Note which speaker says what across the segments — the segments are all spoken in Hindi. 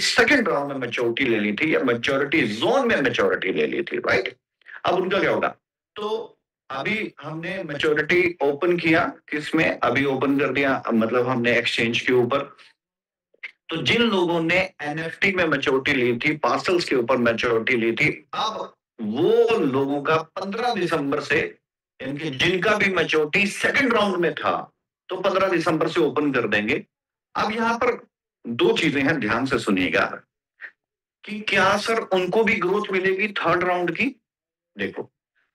Speaker 1: सेकंड राउंड में मैच्योरिटी ले ली थी या मैच्योरिटी जोन में मैच्योरिटी ले ली थी, राइट? अब उनका क्या होगा? तो अभी हमने मैच्योरिटी ओपन किया, किसमें? अभी ओपन कर दिया, मतलब हमने एक्सचेंज के ऊपर। तो जिन लोगों ने एनएफटी में मैच्योरिटी ली थी, पार्सल्स के ऊपर मैच्योरिटी ली थी, अब वो लोगों का 15 दिसंबर से, यानी जिनका भी मैच्योरिटी सेकंड राउंड में था, तो 15 दिसंबर से ओपन कर देंगे। अब यहाँ पर 2 चीजें हैं, ध्यान से सुनिएगा कि क्या सर उनको भी ग्रोथ मिलेगी थर्ड राउंड की? देखो,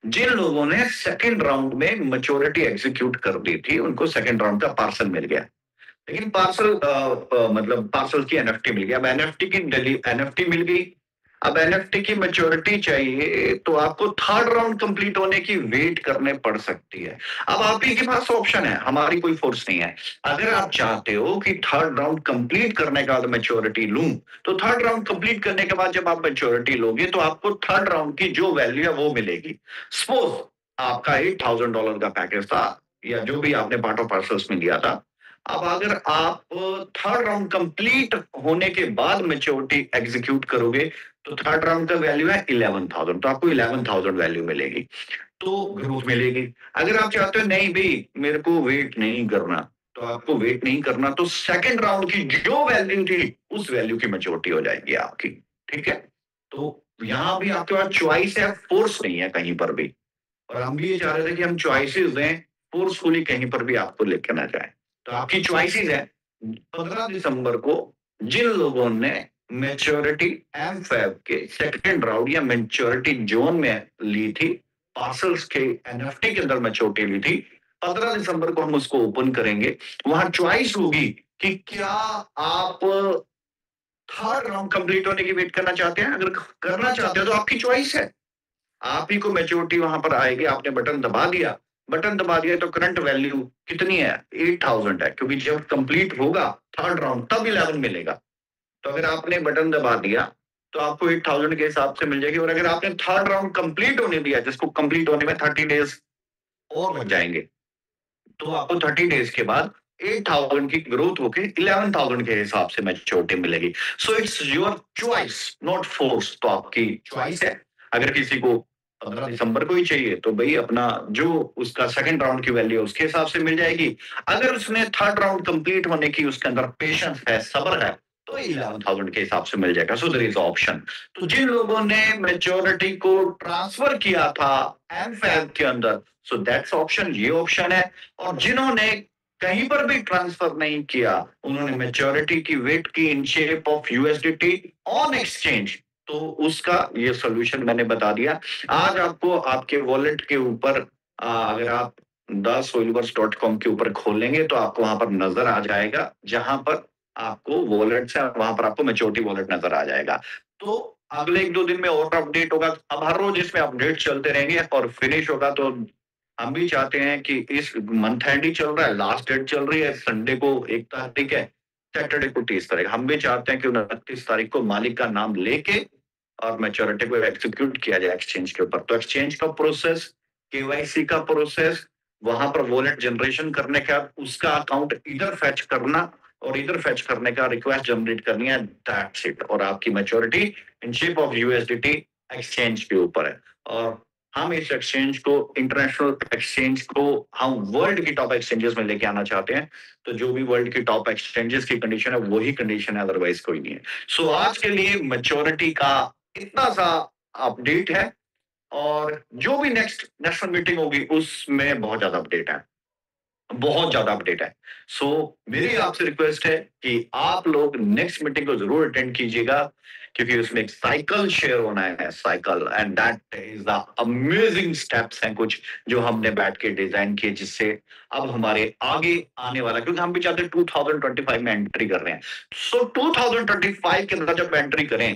Speaker 1: जिन लोगों ने सेकंड राउंड में मैच्योरिटी एग्जीक्यूट कर दी थी, उनको सेकंड राउंड का पार्सल मिल गया। लेकिन पार्सल मतलब पार्सल की एनएफटी मिल गया। अब एनएफटी मिल गई। अब एनएफटी की मैच्योरिटी चाहिए तो आपको थर्ड राउंड कंप्लीट होने की वेट करने पड़ सकती है। अब आप ही के पास ऑप्शन है, हमारी कोई फोर्स नहीं है। अगर आप चाहते हो कि थर्ड राउंड कंप्लीट करने के बाद मैच्योरिटी लूं, तो थर्ड राउंड कंप्लीट करने के बाद जब आप मैच्योरिटी लोगे तो आपको थर्ड राउंड की जो वैल्यू है वो मिलेगी। सपोज आपका $8,000 का पैकेज था, या जो भी आपने पार्ट ऑफ पार्सल्स में लिया था। अब अगर आप थर्ड राउंड कंप्लीट होने के बाद मैच्योरिटी एग्जीक्यूट करोगे, तो थर्ड राउंड का वैल्यू है 11,000, तो आपको 11,000 वैल्यू मिलेगी, तो ग्रोथ मिलेगी। अगर आप चाहते हो नहीं भाई मेरे को वेट नहीं करना, तो आपको वेट नहीं करना, तो सेकंड राउंड की जो वैल्यू थी उस वैल्यू की मैच्योरिटी हो जाएगी आपकी। ठीक है? तो यहां भी आपके पास चॉइस है, फोर्स नहीं है कहीं पर भी। और हम भी ये चाह रहे थे कि हम चॉइसेस दें, फोर्सफुली कहीं पर भी आपको लेकर ना जाए। तो आपकी चॉइसेस है 15 दिसंबर को जिन लोगों ने मैच्योरिटी एमफैब के सेकंड राउंड या मैच्योरिटी जोन में ली थी, पार्सल्स के एनएफटी के अंदर मैच्योरिटी ली थी, 15 दिसंबर को हम उसको ओपन करेंगे। वहां चॉइस होगी कि क्या आप थर्ड राउंड कंप्लीट होने की वेट करना चाहते हैं। अगर करना चाहते हो तो आपकी चॉइस है, आप ही को मैच्योरिटी वहां पर आएगी। आपने बटन दबा दिया तो करंट वैल्यू कितनी है? 8,000 है, क्योंकि जब कंप्लीट होगा थर्ड राउंड तब 11 मिलेगा। तो अगर आपने बटन दबा दिया तो आपको 8,000 के हिसाब से मिल जाएगी। और अगर आपने थर्ड राउंड कंप्लीट होने दिया, जिसको कंप्लीट होने में 30 डेज और लग जाएंगे, तो आपको 30 डेज के बाद 8,000 की ग्रोथ होके 11,000 के हिसाब से मैच्योरिटी मिलेगी। So it's your choice, not force. तो आपकी चॉइस है। अगर किसी को 15 दिसंबर को ही चाहिए तो भाई अपना जो उसका सेकंड राउंड की वैल्यू है उसके हिसाब से मिल जाएगी। अगर उसने थर्ड राउंड कंप्लीट होने की उसके अंदर पेशेंस है, सब्र है, तो 11,000 के हिसाब से मिल जाएगा। So there is option. तो जिन लोगों ने मैच्योरिटी को ट्रांसफर किया था एमफैब के अंदर, सो दैट्स ऑप्शन, ये ऑप्शन है। और जिन्होंने कहीं पर भी ट्रांसफर नहीं किया, उन्होंने मैच्योरिटी की वेट की in shape of USDT on exchange, तो उसका ये सॉल्यूशन मैंने बता दिया। आज आपको आपके वॉलेट के ऊपर अगर आप thesoilworks.com के ऊपर खोलेंगे तो आपको वहां पर नजर आ जाएगा, जहां पर आपको वॉलेट है वहां पर आपको मैच्योरिटी वॉलेट नजर आ जाएगा। तो अगले 1-2 दिन में और अपडेट होगा। अब हर रोज इसमें अपडेट चलते रहेंगे और फिनिश होगा। तो हम भी चाहते हैं कि इस मंथ एंड ही चल रहा है, लास्ट डेट चल रही है, संडे को 1 तारीख है, सैटरडे को 30 तारीख। हम भी चाहते हैं कि 29 तारीख को मालिक का नाम लेके और मैच्योरिटी को एग्जीक्यूट किया जाए एक्सचेंज के ऊपर। तो एक्सचेंज का प्रोसेस, केवाईसी का प्रोसेस, वहां पर वॉलेट जनरेशन करने का, उसका अकाउंट इधर फेच करना और इधर फेच करने का रिक्वेस्ट जनरेट करनी है, दैट्स इट। और आपकी maturity in shape of USDT exchange के ऊपर है। और हम इस एक्सचेंज को, इंटरनेशनल एक्सचेंज को हम वर्ल्ड की टॉप एक्सचेंजेस में लेके आना चाहते हैं। तो जो भी वर्ल्ड की टॉप एक्सचेंजेस की कंडीशन है वही कंडीशन है, अदरवाइज कोई नहीं है। सो आज के लिए मैच्योरिटी का इतना सा अपडेट है। और जो भी नेक्स्ट नेशनल मीटिंग होगी उसमें बहुत ज्यादा अपडेट है, बहुत ज्यादा अपडेट है। सो मेरी आपसे रिक्वेस्ट है कि आप लोग नेक्स्ट मीटिंग को जरूर अटेंड कीजिएगा, क्योंकि उसमें एक साइकिल शेयर होना है, cycle, and that is the amazing steps हैं कुछ जो हमने बैठ के डिजाइन किए, जिससे अब हमारे आगे आने वाला, क्योंकि हम भी चाहते हैं 2025 में एंट्री कर रहे हैं। सो 2025 के अंदर जब एंट्री करें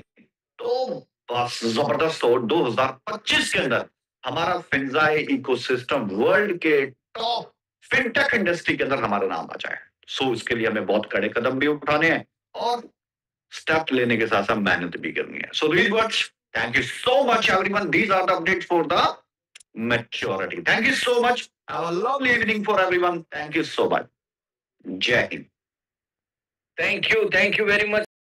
Speaker 1: तो बस जबरदस्त हो। 2025 के अंदर हमारा फिंजाई इकोसिस्टम वर्ल्ड के टॉप फिनटेक इंडस्ट्री के अंदर हमारा नाम आ जाए। सो इसके लिए हमें बहुत कड़े कदम भी उठाने हैं और स्टेप लेने के साथ साथ मेहनत भी करनी है। सो these words, thank you so much everyone. These are the updates for the maturity. Thank you so much. Have a lovely evening for everyone. Thank you so much. Jai Hind.
Speaker 2: Thank you very much.